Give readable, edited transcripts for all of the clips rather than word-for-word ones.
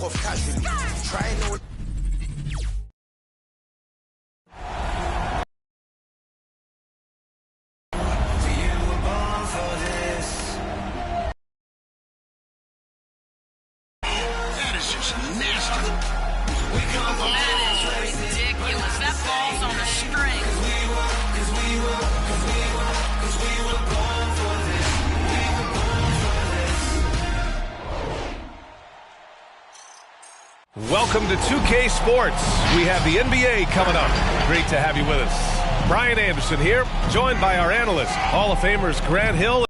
off casually. Try no. That is just nasty. That is ridiculous. That ball's on a string. Welcome to 2K Sports. We have the NBA coming up. Great to have you with us. Brian Anderson here, joined by our analysts, Hall of Famers Grant Hill,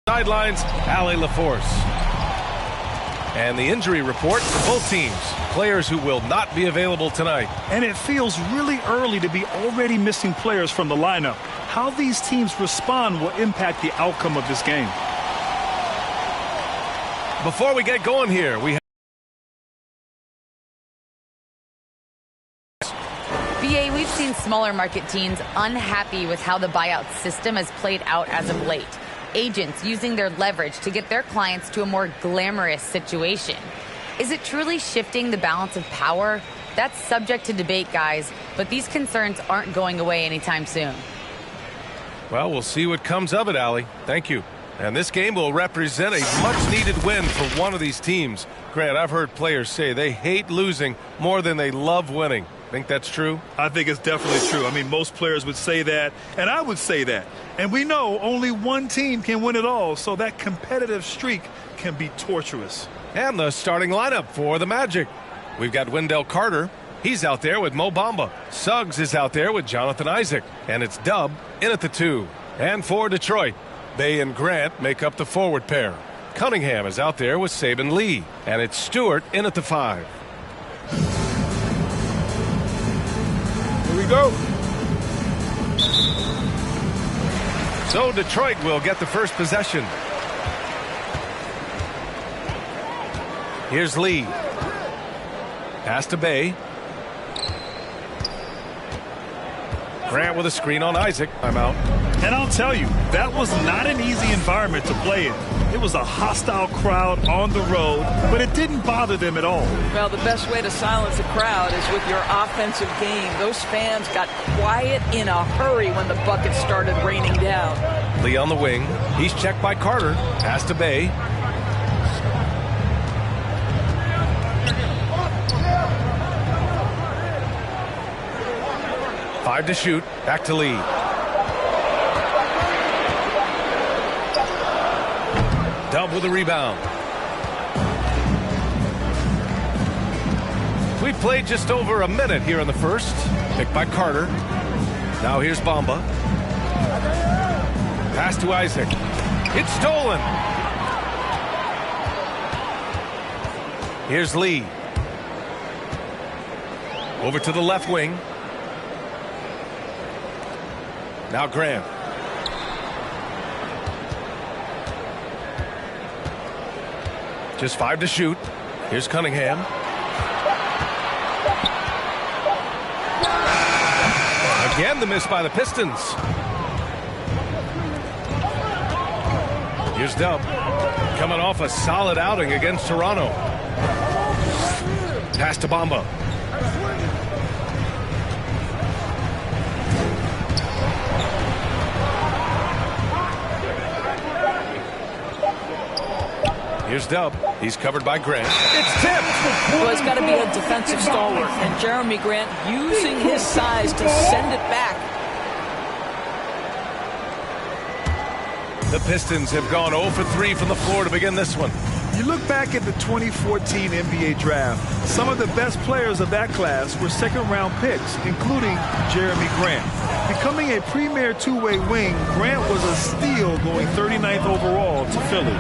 sidelines, Allie LaForce. And the injury report for both teams. Players who will not be available tonight. And it feels really early to be already missing players from the lineup. How these teams respond will impact the outcome of this game. Before we get going here, we have BA, we've seen smaller market teams unhappy with how the buyout system has played out as of late. Agents using their leverage to get their clients to a more glamorous situation. Is it truly shifting the balance of power? That's subject to debate, guys, but these concerns aren't going away anytime soon. Well, we'll see what comes of it, Allie. Thank you. And this game will represent a much-needed win for one of these teams. Grant, I've heard players say they hate losing more than they love winning. Think that's true? I think it's definitely true. I mean, most players would say that, and I would say that. And we know only one team can win it all, so that competitive streak can be torturous. And the starting lineup for the Magic. We've got Wendell Carter. He's out there with Mo Bamba. Suggs is out there with Jonathan Isaac. And it's Dub in at the 2. And for Detroit, Bay and Grant make up the forward pair. Cunningham is out there with Saban Lee. And it's Stewart in at the 5. Here we go. So Detroit will get the first possession. Here's Lee. Pass to Bay. Grant with a screen on Isaac. I'm out. And I'll tell you, that was not an easy environment to play in. It was a hostile crowd on the road, but it didn't bother them at all. Well, the best way to silence a crowd is with your offensive game. Those fans got quiet in a hurry when the buckets started raining down. Lee on the wing. He's checked by Carter. Pass to Bay. Five to shoot. Back to Lee. Dub with a rebound. We played just over a minute here in the first. Picked by Carter. Now here's Bamba. Pass to Isaac. It's stolen. Here's Lee. Over to the left wing. Now Grant. Just 5 to shoot. Here's Cunningham. Again, the miss by the Pistons. Here's Dub. Coming off a solid outing against Toronto. Pass to Bamba. Here's Dub. He's covered by Grant. It's tipped. Well, it's got to be a defensive stalwart, and Jeremy Grant using his size to send it back. The Pistons have gone 0 for 3 from the floor to begin this one. You look back at the 2014 NBA draft, some of the best players of that class were second-round picks, including Jeremy Grant. Becoming a premier two-way wing, Grant was a steal going 39th overall to Philly.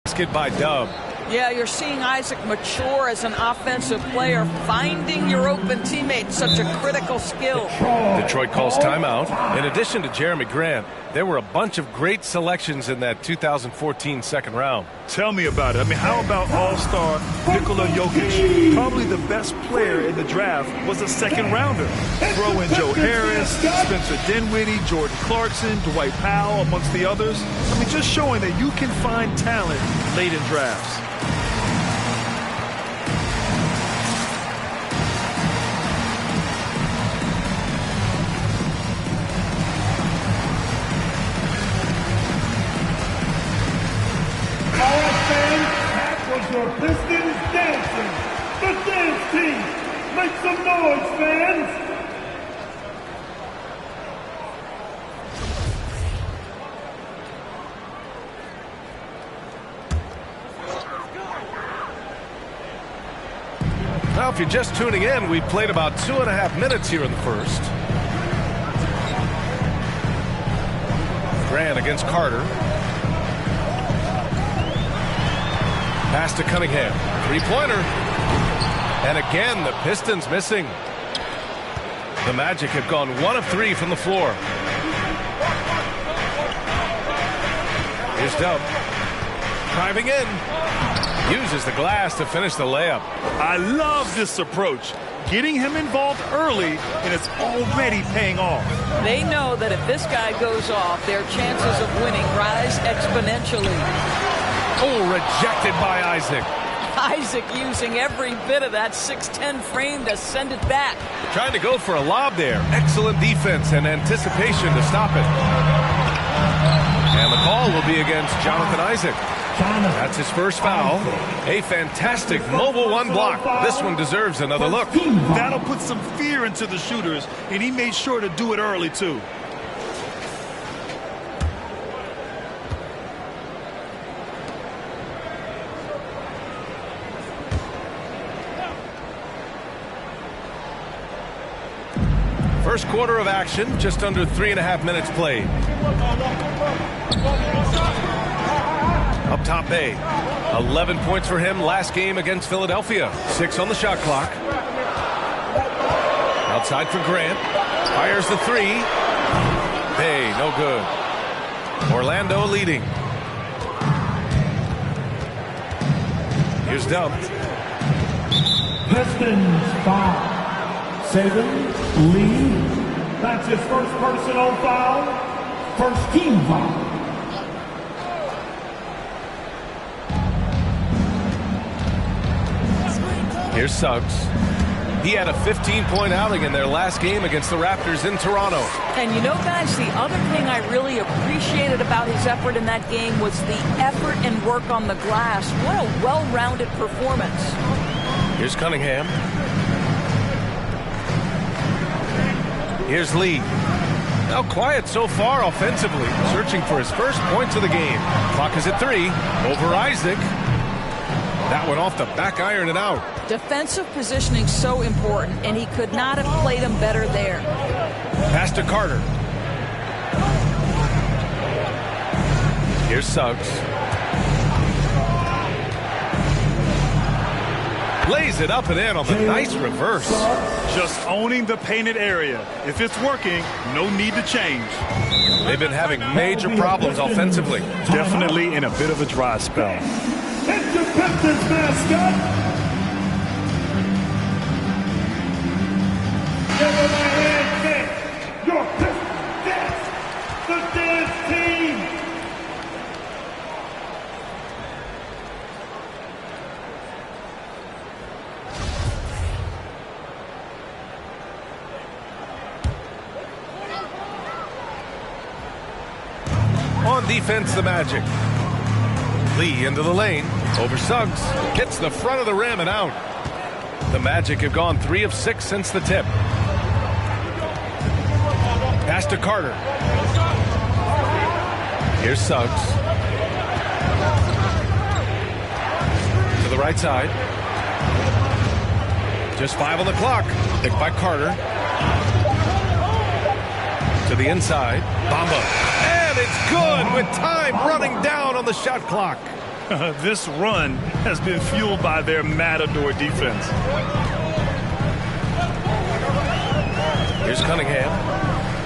Basket by Dub. Yeah, you're seeing Isaac mature as an offensive player, finding your open teammate, such a critical skill. Detroit calls timeout. In addition to Jeremy Grant, there were a bunch of great selections in that 2014 second round. Tell me about it. I mean, how about all-star Nikola Jokic? Probably the best player in the draft was a second-rounder. Throw in Joe Harris, Spencer Dinwiddie, Jordan Clarkson, Dwight Powell, amongst the others. I mean, just showing that you can find talent late in drafts. Your Pistons dancing. The dance team. Make some noise, fans. Now, if you're just tuning in, we've played about 2.5 minutes here in the first. Grant against Carter. Pass to Cunningham. Three-pointer. And again, the Pistons missing. The Magic have gone 1 of 3 from the floor. Here's Dub. Driving in. Uses the glass to finish the layup. I love this approach. Getting him involved early, and it's already paying off. They know that if this guy goes off, their chances of winning rise exponentially. Oh, rejected by Isaac. Isaac using every bit of that 6'10 frame to send it back. Trying to go for a lob there. Excellent defense and anticipation to stop it. And the call will be against Jonathan Isaac. That's his first foul. A fantastic mobile one block. This one deserves another look. That'll put some fear into the shooters, and he made sure to do it early, too. First quarter of action, just under 3.5 minutes played. Up top, Bay. 11 points for him last game against Philadelphia. 6 on the shot clock. Outside for Grant. Fires the three. Bay, no good. Orlando leading. Here's Dub. Pistons 5-7 lead. That's his first personal foul. First team foul. Here's Suggs. He had a 15-point outing in their last game against the Raptors in Toronto. And you know, guys, the other thing I really appreciated about his effort in that game was the effort and work on the glass. What a well-rounded performance. Here's Cunningham. Here's Lee. Now quiet so far offensively, searching for his first points of the game. Clock is at 3. Over Isaac. That one off the back iron and out. Defensive positioning so important, and he could not have played him better there. Pass to Carter. Here's Suggs. Lays it up and in on the nice reverse. Just owning the painted area. If it's working, no need to change. They've been having major problems offensively. Definitely in a bit of a dry spell. It's your Pistons mascot. Give him a handshake. Your Pistons dance. The dance team. On defense, the Magic. Lee into the lane. Over Suggs. Hits the front of the rim and out. The Magic have gone 3 of 6 since the tip. Pass to Carter. Here's Suggs. To the right side. Just 5 on the clock. Picked by Carter. To the inside. Bamba. And it's good with time running down on the shot clock. This run has been fueled by their matador defense. Here's Cunningham.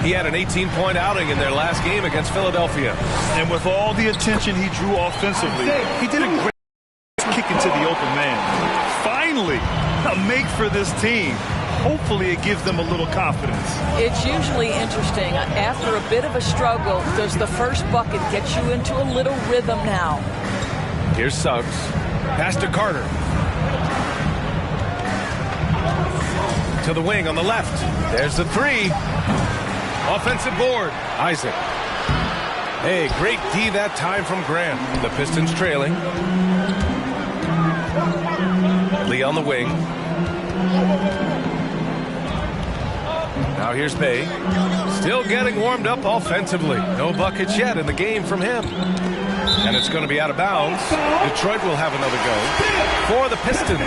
He had an 18-point outing in their last game against Philadelphia. And with all the attention he drew offensively, he did a great kick into the open man. Finally, a make for this team. Hopefully it gives them a little confidence. It's usually interesting. After a bit of a struggle, does the first bucket get you into a little rhythm now? Here's Suggs. Pass to Carter. To the wing on the left. There's the three. Offensive board. Isaac. Hey, great D that time from Grant. The Pistons trailing. Lee on the wing. Now here's Bay. Still getting warmed up offensively. No buckets yet in the game from him. And it's going to be out of bounds. Detroit will have another go for the Pistons.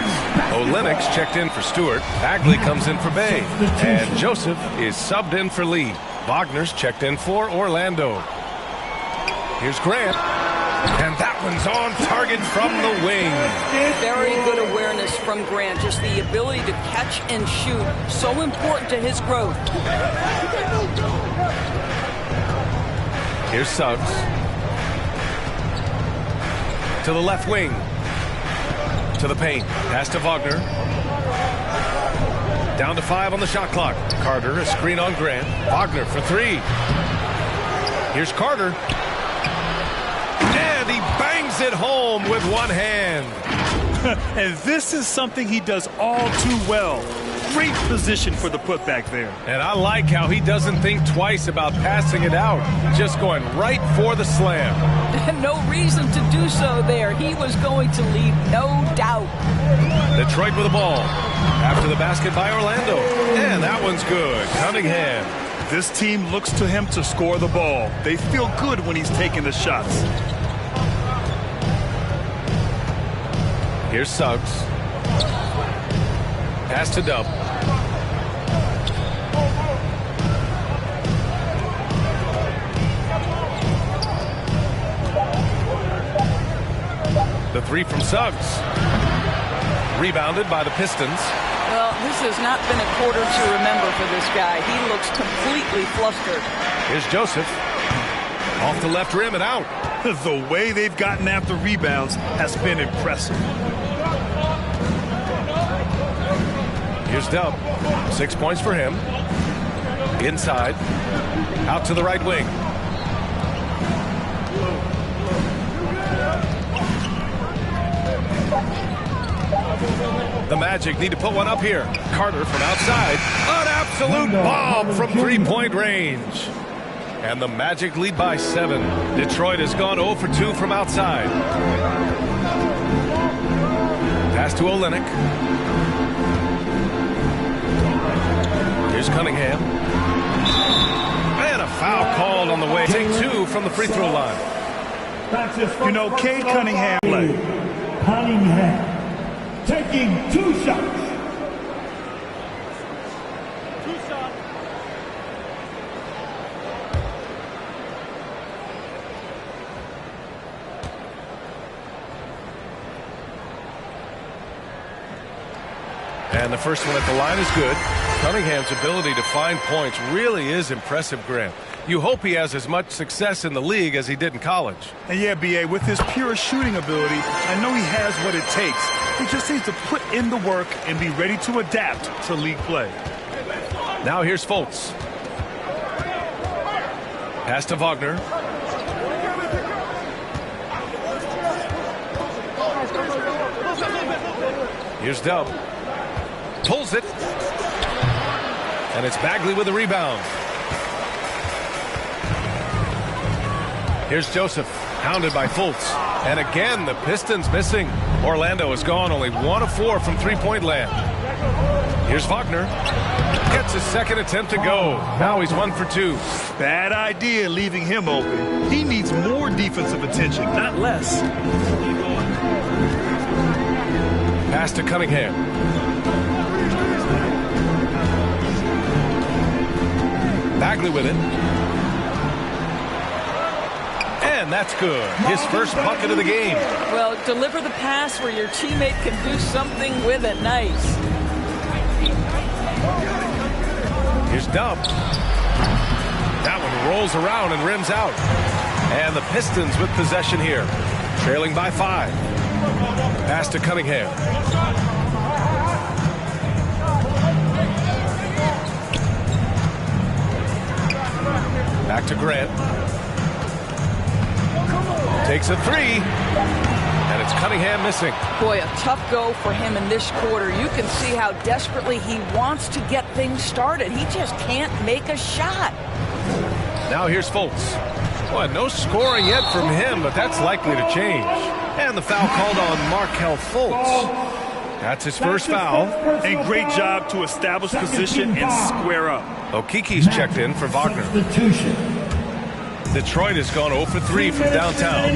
Olenek's checked in for Stewart. Bagley comes in for Bay. And Joseph is subbed in for Lee. Wagner's checked in for Orlando. Here's Grant. And that one's on target from the wing. Very good awareness from Grant. Just the ability to catch and shoot. So important to his growth. Here's Suggs. To the left wing. To the paint. Pass to Wagner. Down to 5 on the shot clock. Carter, a screen on Grant. Wagner for 3. Here's Carter. And he bangs it home with one hand. And this is something he does all too well. Great position for the putback there. And I like how he doesn't think twice about passing it out. Just going right for the slam. No reason to do so there. He was going to leave, no doubt. Detroit with the ball. After the basket by Orlando. And that one's good. Cunningham. This team looks to him to score the ball. They feel good when he's taking the shots. Here's Suggs. Pass to Dub. The three from Suggs. Rebounded by the Pistons. Well, this has not been a quarter to remember for this guy. He looks completely flustered. Here's Joseph. Off the left rim and out. The way they've gotten after rebounds has been impressive. Here's Dub. 6 points for him. Inside. Out to the right wing. The Magic need to put one up here. Carter from outside. An absolute bomb from three-point range. And the Magic lead by 7. Detroit has gone 0 for 2 from outside. Pass to Olynyk. Here's Cunningham. And a foul called on the way. Take 2 from the free throw line. You know, Cade Cunningham. Cunningham taking 2 shots. And the first one at the line is good. Cunningham's ability to find points really is impressive, Grant. You hope he has as much success in the league as he did in college. And yeah, B.A., with his pure shooting ability, I know he has what it takes. He just needs to put in the work and be ready to adapt to league play. Now here's Fultz. Pass to Wagner. Here's Dub. Pulls it. And it's Bagley with the rebound. Here's Joseph, hounded by Fultz. And again, the Pistons missing. Orlando has gone only 1 of 4 from three-point land. Here's Wagner. Gets his second attempt to go. Now he's 1 for 2. Bad idea leaving him open. He needs more defensive attention, not less. Pass to Cunningham. Bagley with it. And that's good. His first bucket of the game. Well, deliver the pass where your teammate can do something with it. Nice. Here's Dub. That one rolls around and rims out. And the Pistons with possession here, trailing by 5. Pass to Cunningham. Back to Grant. Takes a 3. And it's Cunningham missing. Boy, a tough go for him in this quarter. You can see how desperately he wants to get things started. He just can't make a shot. Now here's Fultz. Boy, no scoring yet from him, but that's likely to change. And the foul called on Markelle Fultz. That's his first foul. And great job to establish position and square up. Okiki's checked in for Wagner. Detroit has gone 0 for 3 from downtown.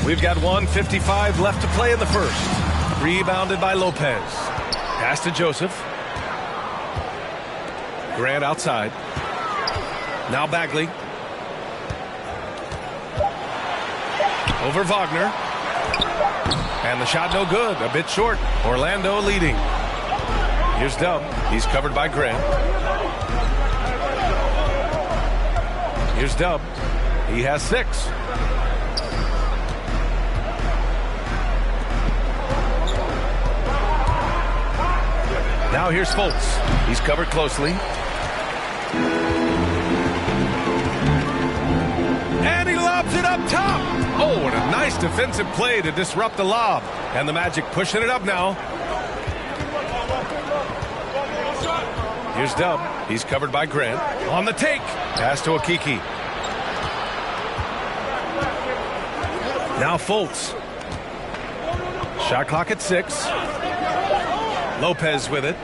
We've got 1:55 left to play in the first. Rebounded by Lopez. Pass to Joseph. Grant outside. Now Bagley. Over Wagner. And the shot no good. A bit short. Orlando leading. Here's Dub. He's covered by Grant. Here's Dub. He has 6. Now here's Fultz. He's covered closely. And he lobs it up top. Oh, and a nice defensive play to disrupt the lob. And the Magic pushing it up now. Here's Dub. He's covered by Grant. On the take. Pass to Okiki. Now Fultz. Shot clock at 6. Lopez with it.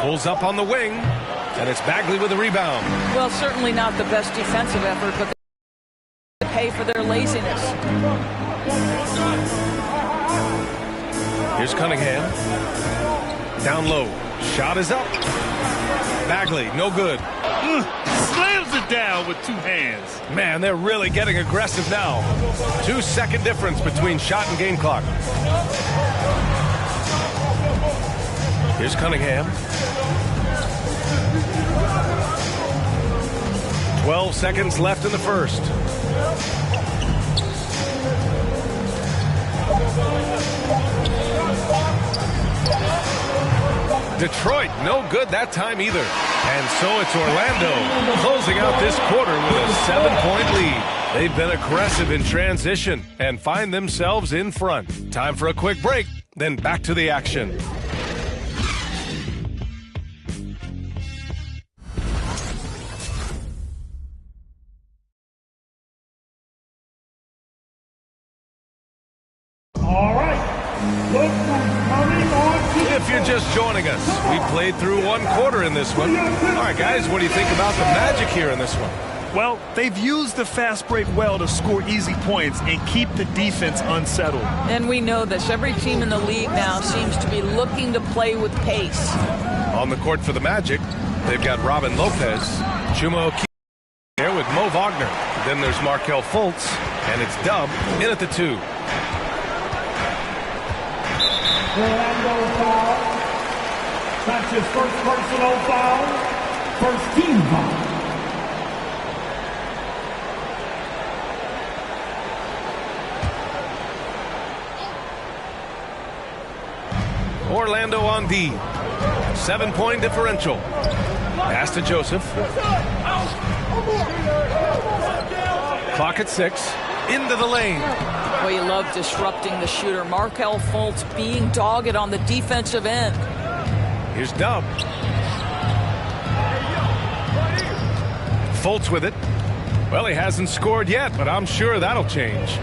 Pulls up on the wing. And it's Bagley with the rebound. Well, certainly not the best defensive effort, but they pay for their laziness. Here's Cunningham. Down low. Shot is up. Bagley, no good. Slams it down with 2 hands. Man, they're really getting aggressive now. 2-second difference between shot and game clock. Here's Cunningham. 12 seconds left in the first. Detroit, no good that time either. And so it's Orlando closing out this quarter with a 7-point lead. They've been aggressive in transition and find themselves in front. Time for a quick break, then back to the action. All right. Look who's coming on to If you're just joining us, we played through 1 quarter in this one. All right, guys, what do you think about the Magic here in this one? Well, they've used the fast break well to score easy points and keep the defense unsettled. And we know this. Every team in the league now seems to be looking to play with pace. On the court for the Magic, they've got Robin Lopez, Chuma Okeke there with Mo Wagner. Then there's Markelle Fultz, and it's Dub in at the 2. Orlando foul. That's his first personal foul. First team foul. Orlando on D. 7-point differential. Pass to Joseph. Clock at 6. Into the lane. Well, you love disrupting the shooter. Markelle Fultz being dogged on the defensive end. Here's Dub. Fultz with it. Well, he hasn't scored yet, but I'm sure that'll change.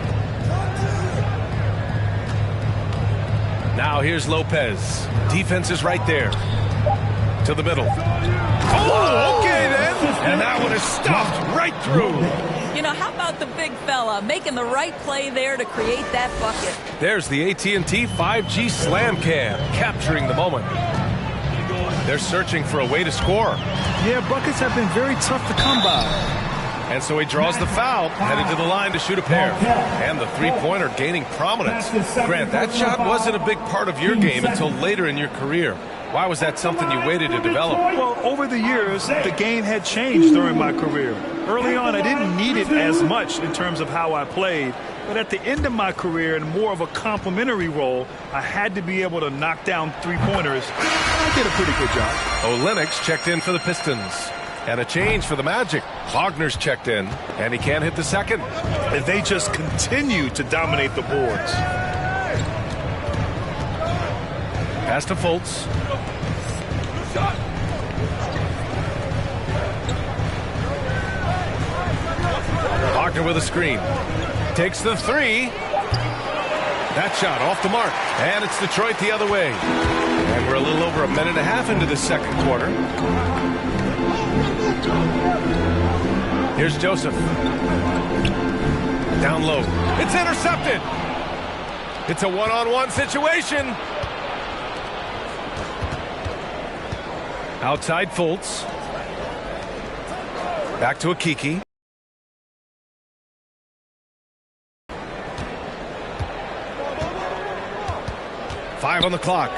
Now here's Lopez. Defense is right there. To the middle. Oh, okay then. And that one is stuffed right through. You know, how about the big fella making the right play there to create that bucket? There's the AT&T 5G Slam Cam, capturing the moment. They're searching for a way to score. Yeah, buckets have been very tough to come by. And so he draws the foul, headed to the line to shoot a pair. And the three-pointer gaining prominence. Grant, that shot wasn't a big part of your game until later in your career. Why was that something you waited to develop? Well, over the years, the game had changed during my career. Early on, I didn't need it as much in terms of how I played. But at the end of my career, in more of a complementary role, I had to be able to knock down three-pointers. I did a pretty good job. Olenek checked in for the Pistons. And a change for the Magic. Wagner's checked in, and he can't hit the second. And they just continue to dominate the boards. Pass to Fultz. Wagner with a screen. Takes the three. That shot off the mark. And it's Detroit the other way. And we're a little over a minute and a half into the second quarter. Here's Joseph. Down low. It's intercepted. It's a one-on-one situation. Outside Fultz. Back to Akiki. Five on the clock.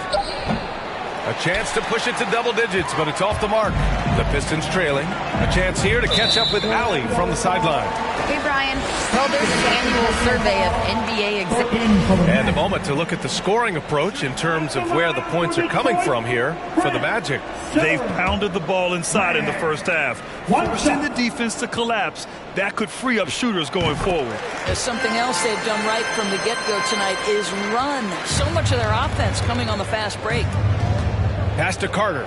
A chance to push it to double digits, but it's off the mark. The Pistons trailing. A chance here to catch up with Allie from the sideline. Hey, Brian. Well, there's an annual survey of NBA exhibits. And a moment to look at the scoring approach in terms of where the points are coming from here for the Magic. They've pounded the ball inside in the first half, forcing the defense to collapse. That could free up shooters going forward. There's something else they've done right from the get-go tonight is run. So much of their offense coming on the fast break. Pass to Carter.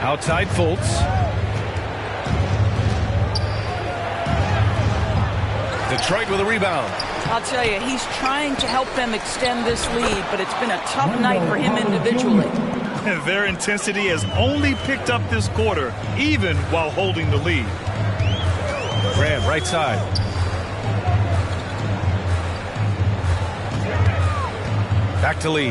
Outside Fultz. Detroit with a rebound. I'll tell you, he's trying to help them extend this lead, but it's been a tough night for him individually. Their intensity has only picked up this quarter, even while holding the lead. Grant, right side. Back to Lee.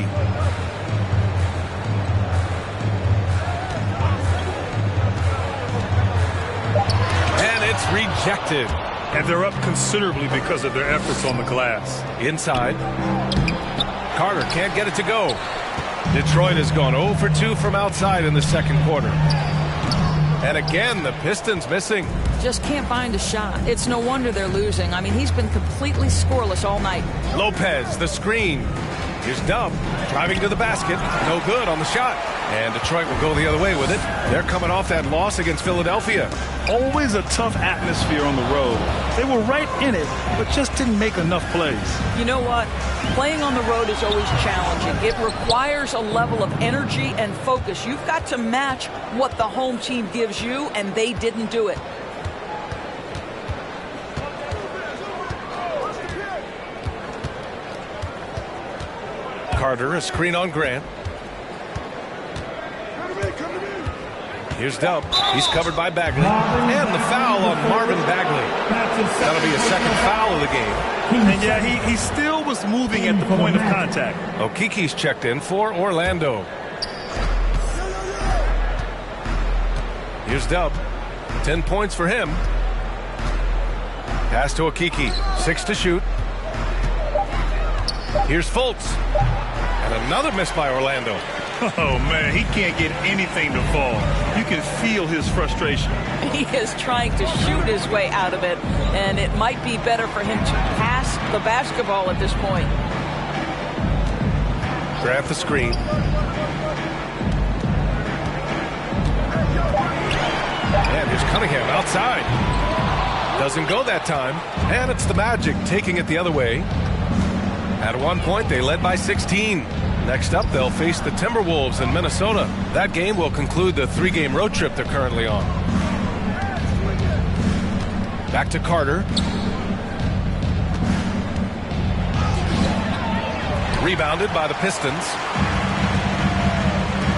And it's rejected. And they're up considerably because of their efforts on the glass. Inside. Carter can't get it to go. Detroit has gone 0 for 2 from outside in the second quarter. And again, the Pistons missing. Just can't find a shot. It's no wonder they're losing. I mean, he's been completely scoreless all night. Lopez, the screen. Here's Dub, driving to the basket. No good on the shot. And Detroit will go the other way with it. They're coming off that loss against Philadelphia. Always a tough atmosphere on the road. They were right in it, but just didn't make enough plays. You know what? Playing on the road is always challenging. It requires a level of energy and focus. You've got to match what the home team gives you, and they didn't do it. Carter, a screen on Grant. Here's Dub. He's covered by Bagley. And the foul on Marvin Bagley. That'll be a second foul of the game. And yeah, he still was moving at the point of contact. Okiki's checked in for Orlando. Here's Dub. 10 points for him. Pass to Okiki. 6 to shoot. Here's Fultz. And another miss by Orlando. Oh, man, he can't get anything to fall. You can feel his frustration. He is trying to shoot his way out of it, and it might be better for him to pass the basketball at this point. Grab the screen. And here's Cunningham outside. Doesn't go that time. And it's the Magic taking it the other way. At one point, they led by 16. Next up, they'll face the Timberwolves in Minnesota. That game will conclude the 3-game road trip they're currently on. Back to Carter. Rebounded by the Pistons.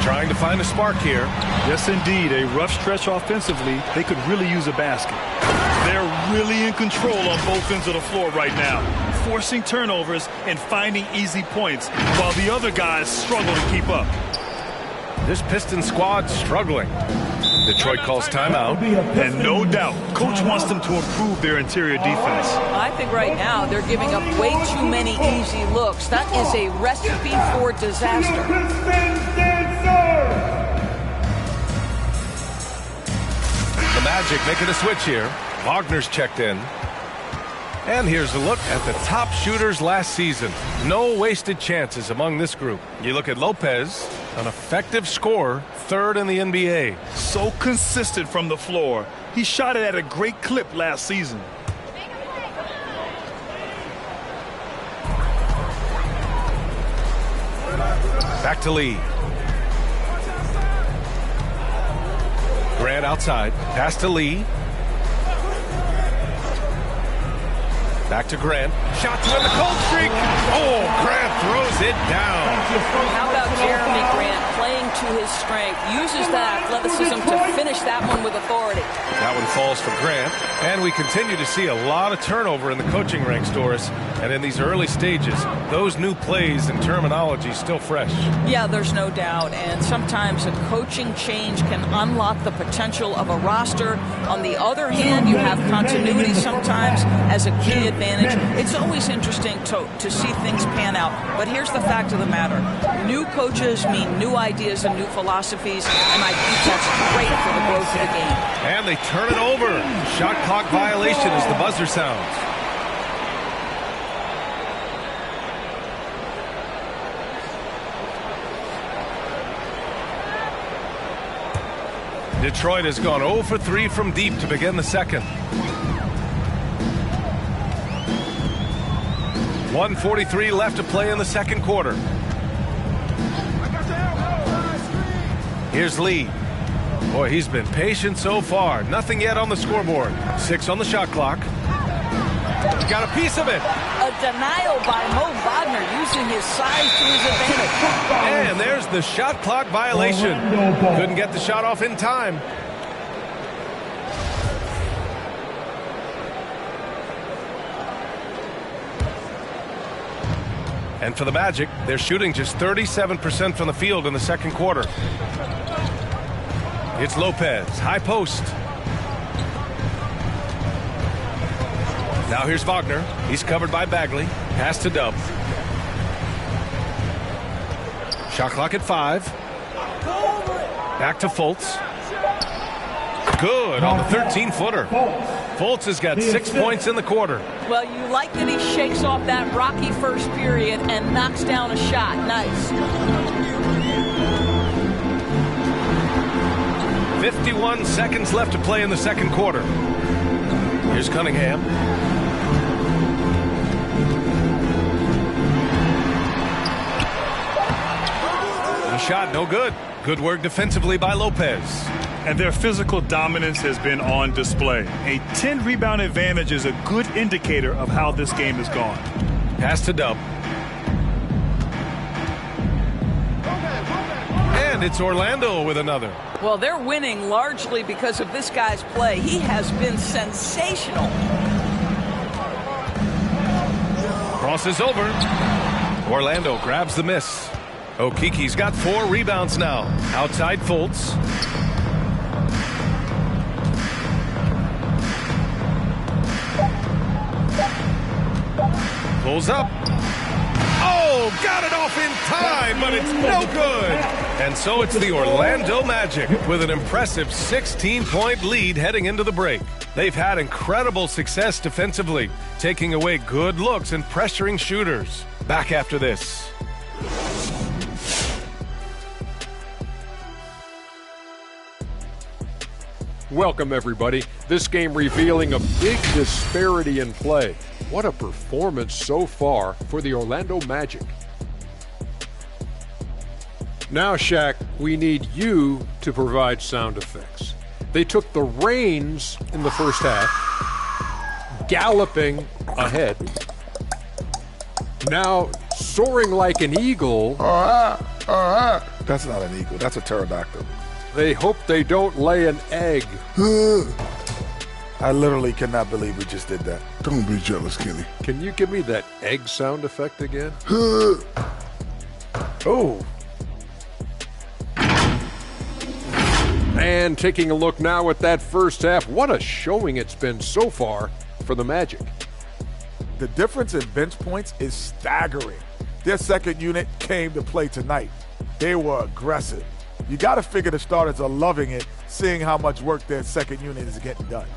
Trying to find a spark here. Yes, indeed. A rough stretch offensively. They could really use a basket. They're really in control on both ends of the floor right now. forcing turnovers and finding easy points, while the other guys struggle to keep up. This Pistons squad struggling. Detroit calls timeout. And no doubt, coach wants them to improve their interior defense. I think right now they're giving up way too many easy looks. That is a recipe for disaster. The Magic making a switch here. Wagner's checked in. And here's a look at the top shooters last season. No wasted chances among this group. You look at Lopez, an effective scorer, third in the NBA. So consistent from the floor. He shot it at a great clip last season. Back to Lee. Grant outside. Pass to Lee. Back to Grant. Shot to end the cold streak. Oh, Grant throws it down. How about Jeremy Grant playing to his strength? Uses that athleticism to finish that one with authority. That one falls for Grant. And we continue to see a lot of turnover in the coaching ranks, Doris. And in these early stages, those new plays and terminology still fresh. Yeah, there's no doubt. And sometimes a coaching change can unlock the potential of a roster. On the other hand, you have continuity sometimes as a key advantage. It's always interesting to see things pan out. But here's the fact of the matter. New coaches mean new ideas and new philosophies, and I think that's great for the growth of the game. And they turn it over. Shot clock violation as the buzzer sounds. Detroit has gone 0 for 3 from deep to begin the second. 1:43 left to play in the second quarter. Here's Lee. Boy, he's been patient so far. Nothing yet on the scoreboard. 6 on the shot clock. Got a piece of it. A denial by Mo Wagner using his size to his advantage. And there's the shot clock violation. Couldn't get the shot off in time. And for the Magic, they're shooting just 37% from the field in the second quarter. It's Lopez, high post. Now here's Wagner. He's covered by Bagley. Pass to Dub. Shot clock at 5. Back to Fultz. Good on the 13-footer. Fultz has got 6 points in the quarter. Well, you like that he shakes off that rocky first period and knocks down a shot. Nice. 51 seconds left to play in the second quarter. Here's Cunningham. The shot, no good. Good work defensively by Lopez. And their physical dominance has been on display. A 10-rebound advantage is a good indicator of how this game has gone. Pass to Dub. And it's Orlando with another. Well, they're winning largely because of this guy's play. He has been sensational. Crosses over. Orlando grabs the miss. Okiki's got 4 rebounds now. Outside Fultz. Pulls up. Oh, got it off in time, but it's no good. And so it's the Orlando Magic with an impressive 16-point lead heading into the break. They've had incredible success defensively, taking away good looks and pressuring shooters. Back after this. Welcome, everybody. This game revealing a big disparity in play. What a performance so far for the Orlando Magic. Now, Shaq, we need you to provide sound effects. They took the reins in the first half, galloping ahead. Now, soaring like an eagle. That's not an eagle. That's a pterodactyl. They hope they don't lay an egg. I literally cannot believe we just did that. Don't be jealous, Kenny. Can you give me that egg sound effect again? Oh. And taking a look now at that first half, what a showing it's been so far for the Magic. The difference in bench points is staggering. Their second unit came to play tonight. They were aggressive. You got to figure the starters are loving it, seeing how much work their second unit is getting done.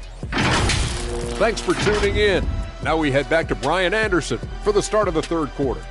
Thanks for tuning in. Now we head back to Brian Anderson for the start of the third quarter.